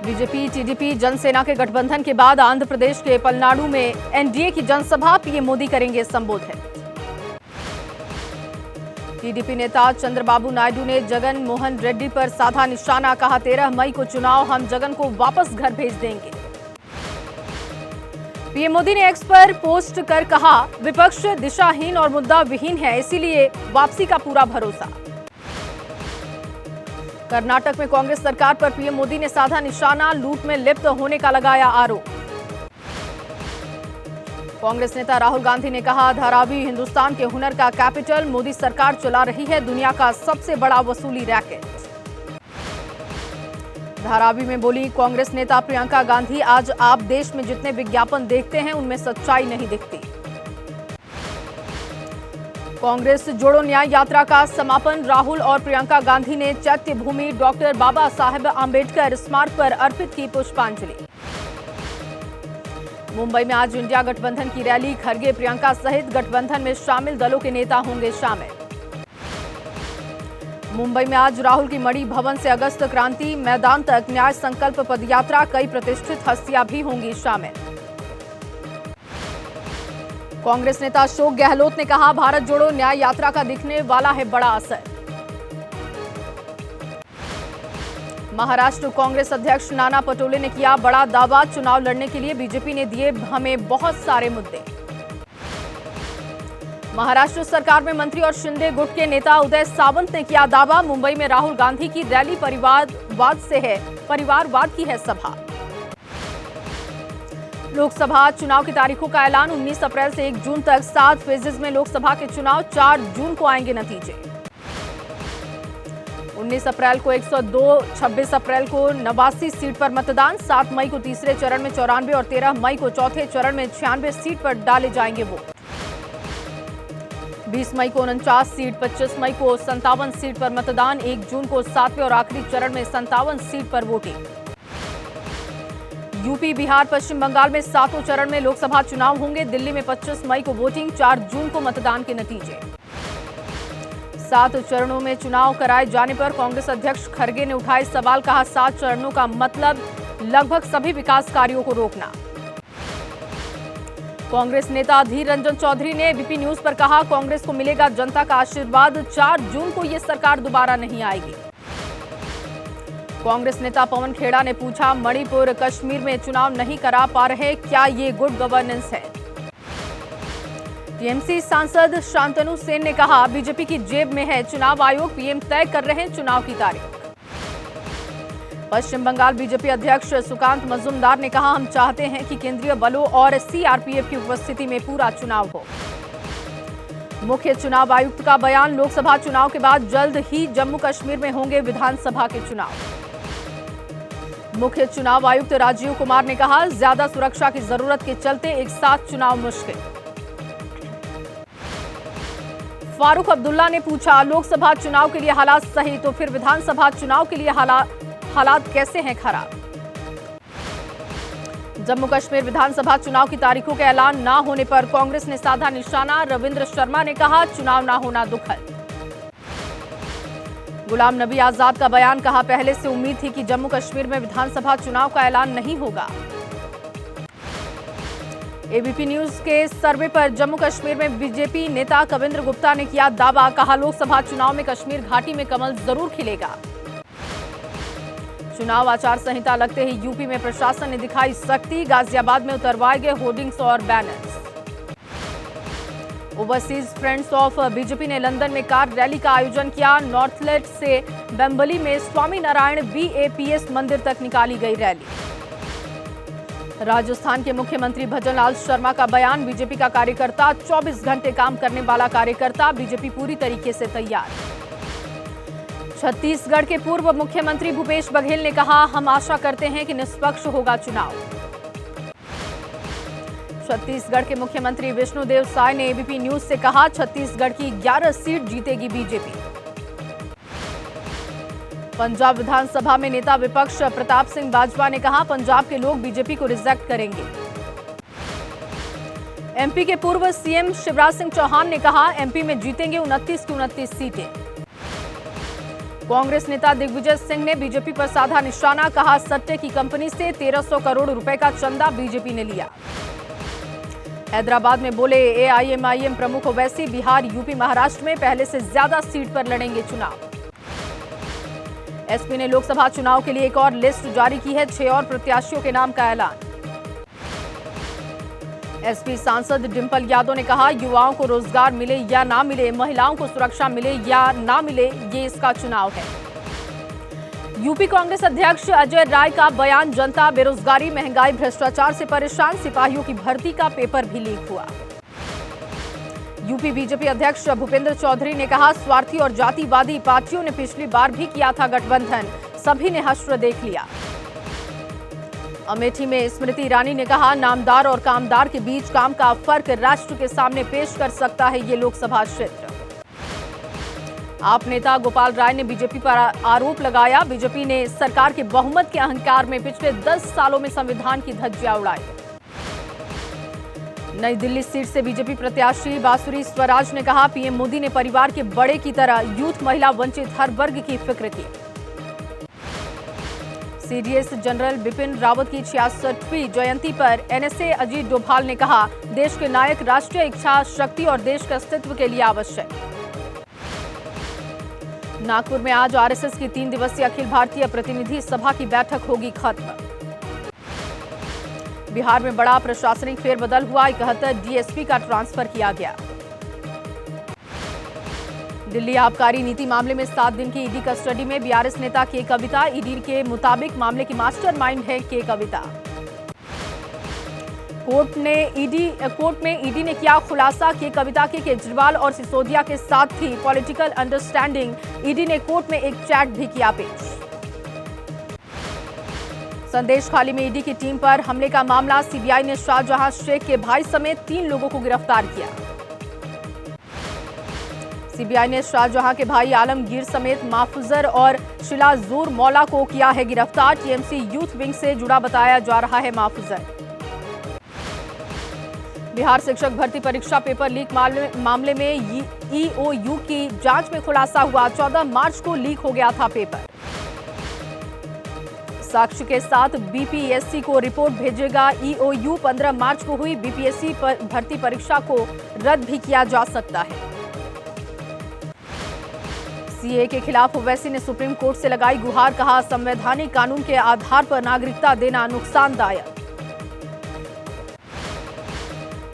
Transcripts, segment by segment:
BJP TDP Jana Sena के गठबंधन के बाद आंध्र प्रदेश के पलनाडु में एनडीए की जनसभा पीएम मोदी करेंगे संबोधित। टीडीपी नेता चंद्रबाबू नायडू ने जगन मोहन रेड्डी पर साधा निशाना, कहा 13 मई को चुनाव, हम जगन को वापस घर भेज देंगे। पीएम मोदी ने एक्स पर पोस्ट कर कहा, विपक्ष दिशाहीन और मुद्दा विहीन है, इसीलिए वापसी का पूरा भरोसा। कर्नाटक में कांग्रेस सरकार पर पीएम मोदी ने साधा निशाना, लूट में लिप्त होने का लगाया आरोप। कांग्रेस नेता राहुल गांधी ने कहा, धारावी हिंदुस्तान के हुनर का कैपिटल, मोदी सरकार चला रही है दुनिया का सबसे बड़ा वसूली रैकेट। धारावी में बोली कांग्रेस नेता प्रियंका गांधी, आज आप देश में जितने विज्ञापन देखते हैं उनमें सच्चाई नहीं दिखती। कांग्रेस जोड़ो न्याय यात्रा का समापन, राहुल और प्रियंका गांधी ने चैत्य भूमि डॉक्टर बाबा साहेब आंबेडकर स्मारक पर अर्पित की पुष्पांजलि। मुंबई में आज इंडिया गठबंधन की रैली, खरगे प्रियंका सहित गठबंधन में शामिल दलों के नेता होंगे शामिल। मुंबई में आज राहुल की मणि भवन से अगस्त क्रांति मैदान तक न्याय संकल्प पदयात्रा, कई प्रतिष्ठित हस्तियां भी होंगी शामिल। कांग्रेस नेता अशोक गहलोत ने कहा, भारत जोड़ो न्याय यात्रा का दिखने वाला है बड़ा असर। महाराष्ट्र कांग्रेस अध्यक्ष नाना पटोले ने किया बड़ा दावा, चुनाव लड़ने के लिए बीजेपी ने दिए हमें बहुत सारे मुद्दे। महाराष्ट्र सरकार में मंत्री और शिंदे गुट के नेता उदय सावंत ने किया दावा, मुंबई में राहुल गांधी की रैली परिवारवाद से है, परिवारवाद की है सभा। लोकसभा चुनाव की तारीखों का ऐलान, 19 अप्रैल से 1 जून तक 7 फेजेज में लोकसभा के चुनाव, 4 जून को आएंगे नतीजे। 19 अप्रैल को 102, 26 अप्रैल को 89 सीट पर मतदान, 7 मई को तीसरे चरण में 94 और 13 मई को चौथे चरण में 96 सीट पर डाले जाएंगे वोट। 20 मई को 49 सीट, 25 मई को 57 सीट पर मतदान, 1 जून को 7वें और आखिरी चरण में 57 सीट पर वोटिंग। यूपी, बिहार, पश्चिम बंगाल में 7वें चरण में लोकसभा चुनाव होंगे। दिल्ली में 25 मई को वोटिंग, 4 जून को मतदान के नतीजे। 7 चरणों में चुनाव कराए जाने पर कांग्रेस अध्यक्ष खरगे ने उठाए सवाल, कहा 7 चरणों का मतलब लगभग सभी विकास कार्यों को रोकना। कांग्रेस नेता अधीर रंजन चौधरी ने एबीपी न्यूज पर कहा, कांग्रेस को मिलेगा जनता का आशीर्वाद, 4 जून को ये सरकार दोबारा नहीं आएगी। कांग्रेस नेता पवन खेड़ा ने पूछा, मणिपुर कश्मीर में चुनाव नहीं करा पा रहे, क्या ये गुड गवर्नेंस है? टीएमसी सांसद शांतनु सेन ने कहा, बीजेपी की जेब में है चुनाव आयोग, पीएम तय कर रहे हैं चुनाव की तारीख। पश्चिम बंगाल बीजेपी अध्यक्ष सुकांत मजूमदार ने कहा, हम चाहते हैं कि केंद्रीय बलों और सीआरपीएफ की उपस्थिति में पूरा चुनाव हो। मुख्य चुनाव आयुक्त का बयान, लोकसभा चुनाव के बाद जल्द ही जम्मू कश्मीर में होंगे विधानसभा के चुनाव। मुख्य चुनाव आयुक्त राजीव कुमार ने कहा, ज्यादा सुरक्षा की जरूरत के चलते एक साथ चुनाव मुश्किल। फारूक अब्दुल्ला ने पूछा, लोकसभा चुनाव के लिए हालात सही तो फिर विधानसभा चुनाव के लिए हालात कैसे हैं खराब? जम्मू कश्मीर विधानसभा चुनाव की तारीखों के ऐलान न होने पर कांग्रेस ने साधा निशाना, रविंद्र शर्मा ने कहा, चुनाव न होना दुखद। गुलाम नबी आजाद का बयान, कहा पहले से उम्मीद थी कि जम्मू कश्मीर में विधानसभा चुनाव का ऐलान नहीं होगा। एबीपी न्यूज के सर्वे पर जम्मू कश्मीर में बीजेपी नेता कविंद्र गुप्ता ने किया दावा, कहा लोकसभा चुनाव में कश्मीर घाटी में कमल जरूर खिलेगा। चुनाव आचार संहिता लगते ही यूपी में प्रशासन ने दिखाई सख्ती, गाजियाबाद में उतरवाए गए होर्डिंग्स और banners. Overseas friends of BJP ने लंदन में कार रैली का आयोजन किया। नॉर्थलेट से बेम्बली में स्वामी नारायण बीएपीएस मंदिर तक निकाली गई रैली। राजस्थान के मुख्यमंत्री भजनलाल शर्मा का बयान, बीजेपी का कार्यकर्ता 24 घंटे काम करने वाला कार्यकर्ता, बीजेपी पूरी तरीके से तैयार। छत्तीसगढ़ के पूर्व मुख्यमंत्री भूपेश बघेल ने कहा, हम आशा करते हैं कि निष्पक्ष होगा चुनाव। छत्तीसगढ़ के मुख्यमंत्री विष्णुदेव साय ने एबीपी न्यूज से कहा, छत्तीसगढ़ की 11 सीट जीतेगी बीजेपी। पंजाब विधानसभा में नेता विपक्ष प्रताप सिंह बाजवा ने कहा, पंजाब के लोग बीजेपी को रिजेक्ट करेंगे। एमपी के पूर्व सीएम शिवराज सिंह चौहान ने कहा, एमपी में जीतेंगे 29 की 29 सीटें। कांग्रेस नेता दिग्विजय सिंह ने बीजेपी पर साधा निशाना, कहा सट्टे की कंपनी से 1300 करोड़ रुपए का चंदा बीजेपी ने लिया। हैदराबाद में बोले एआईएमआईएम प्रमुख ओवैसी, बिहार, यूपी, महाराष्ट्र में पहले से ज्यादा सीट पर लड़ेंगे चुनाव। एसपी ने लोकसभा चुनाव के लिए एक और लिस्ट जारी की है, 6 और प्रत्याशियों के नाम का ऐलान। एसपी सांसद डिंपल यादव ने कहा, युवाओं को रोजगार मिले या ना मिले, महिलाओं को सुरक्षा मिले या ना मिले, ये इसका चुनाव है। यूपी कांग्रेस अध्यक्ष अजय राय का बयान, जनता बेरोजगारी, महंगाई, भ्रष्टाचार से परेशान, सिपाहियों की भर्ती का पेपर भी लीक हुआ। यूपी बीजेपी अध्यक्ष भूपेंद्र चौधरी ने कहा, स्वार्थी और जातिवादी पार्टियों ने पिछली बार भी किया था गठबंधन, सभी ने हश्र देख लिया। अमेठी में स्मृति ईरानी ने कहा, नामदार और कामदार के बीच काम का फर्क राष्ट्र के सामने पेश कर सकता है ये लोकसभा क्षेत्र। आप नेता गोपाल राय ने बीजेपी पर आरोप लगाया, बीजेपी ने सरकार के बहुमत के अहंकार में पिछले 10 सालों में संविधान की धज्जियां उड़ाई। नई दिल्ली सीट से बीजेपी प्रत्याशी बांसुरी स्वराज ने कहा, पीएम मोदी ने परिवार के बड़े की तरह यूथ, महिला, वंचित हर वर्ग की फिक्र की। सीडीएस जनरल बिपिन रावत की 66वीं जयंती पर एनएसए अजीत डोभाल ने कहा, देश के नायक राष्ट्रीय इच्छा शक्ति और देश के अस्तित्व के लिए आवश्यक। नागपुर में आज आरएसएस की 3 दिवसीय अखिल भारतीय प्रतिनिधि सभा की बैठक होगी खत्म। बिहार में बड़ा प्रशासनिक फेरबदल हुआ, 71 डीएसपी का ट्रांसफर किया गया। दिल्ली आबकारी नीति मामले में 7 दिन की ईडी कस्टडी में बीआरएस नेता के कविता, ईडी के मुताबिक मामले की मास्टरमाइंड है के कविता। कोर्ट में ईडी ने किया खुलासा, के कविता के केजरीवाल और सिसोदिया के साथ थी पॉलिटिकल अंडरस्टैंडिंग, ईडी ने कोर्ट में एक चैट भी किया पेश। संदेश खाली में ईडी की टीम पर हमले का मामला, सीबीआई ने शाहजहां शेख के भाई समेत 3 लोगों को गिरफ्तार किया। सीबीआई ने शाहजहां के भाई आलमगीर समेत माफुजर और शिलाजूर मौला को किया है गिरफ्तार, टीएमसी यूथ विंग से जुड़ा बताया जा रहा है माफुजर। बिहार शिक्षक भर्ती परीक्षा पेपर लीक मामले में ईओयू की जांच में खुलासा हुआ, 14 मार्च को लीक हो गया था पेपर। साक्ष्य के साथ बीपीएससी को रिपोर्ट भेजेगा ईओयू, 15 मार्च को हुई बीपीएससी भर्ती परीक्षा को रद्द भी किया जा सकता है। सीए के खिलाफ ओवैसी ने सुप्रीम कोर्ट से लगाई गुहार, कहा संवैधानिक कानून के आधार पर नागरिकता देना नुकसानदायक।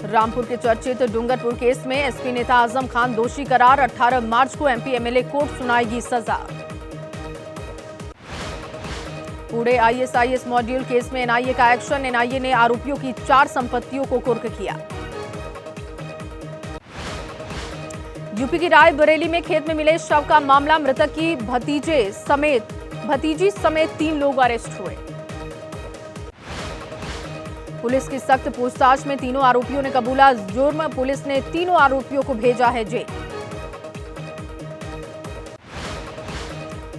रामपुर के चर्चित डूंगरपुर केस में एसपी नेता आजम खान दोषी करार, 18 मार्च को एमपी एमएलए कोर्ट सुनाएगी सजा। पुणे आईएसआईएस मॉड्यूल केस में एनआईए का एक्शन, एनआईए ने आरोपियों की 4 संपत्तियों को कुर्क किया। यूपी की रायबरेली में खेत में मिले शव का मामला, मृतक की भतीजी समेत 3 लोग अरेस्ट हुए। पुलिस की सख्त पूछताछ में तीनों आरोपियों ने कबूला जुर्म, पुलिस ने तीनों आरोपियों को भेजा है जेल।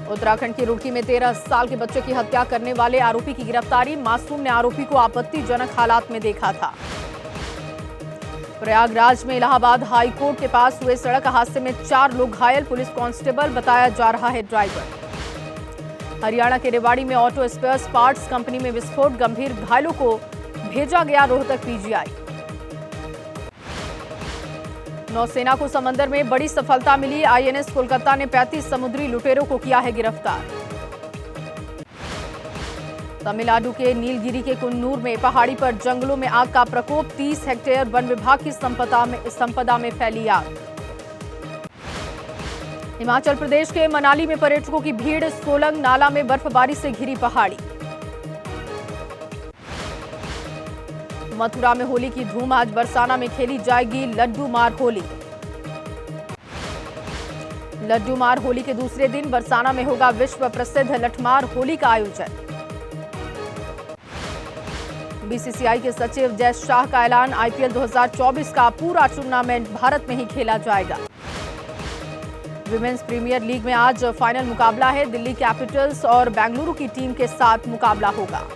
उत्तराखंड की रुड़की में 13 साल के बच्चे की हत्या करने वाले आरोपी की गिरफ्तारी, मासूम ने आरोपी को आपत्तिजनक हालात में देखा था। प्रयागराज में इलाहाबाद हाई कोर्ट के पास हुए सड़क हादसे में 4 लोग घायल, पुलिस कांस्टेबल बताया जा रहा है ड्राइवर। हरियाणा के रेवाड़ी में ऑटो स्पेयर्स पार्ट्स कंपनी में विस्फोट, गंभीर घायलों को भेजा गया रोहतक पीजीआई। नौसेना को समंदर में बड़ी सफलता मिली, आईएनएस कोलकाता ने 35 समुद्री लुटेरों को किया है गिरफ्तार। तमिलनाडु के नीलगिरी के कुन्नूर में पहाड़ी पर जंगलों में आग का प्रकोप, 30 हेक्टेयर वन विभाग की संपदा में फैली आग। हिमाचल प्रदेश के मनाली में पर्यटकों की भीड़, सोलंग नाला में बर्फबारी से घिरी पहाड़ी। मथुरा में होली की धूम, आज बरसाना में खेली जाएगी लड्डू मार होली। लड्डू मार होली के दूसरे दिन बरसाना में होगा विश्व प्रसिद्ध लठमार होली का आयोजन। बीसीसीआई के सचिव जय शाह का ऐलान, आईपीएल 2024 का पूरा टूर्नामेंट भारत में ही खेला जाएगा। विमेंस प्रीमियर लीग में आज फाइनल मुकाबला है, दिल्ली कैपिटल्स और बेंगलुरु की टीम के साथ मुकाबला होगा।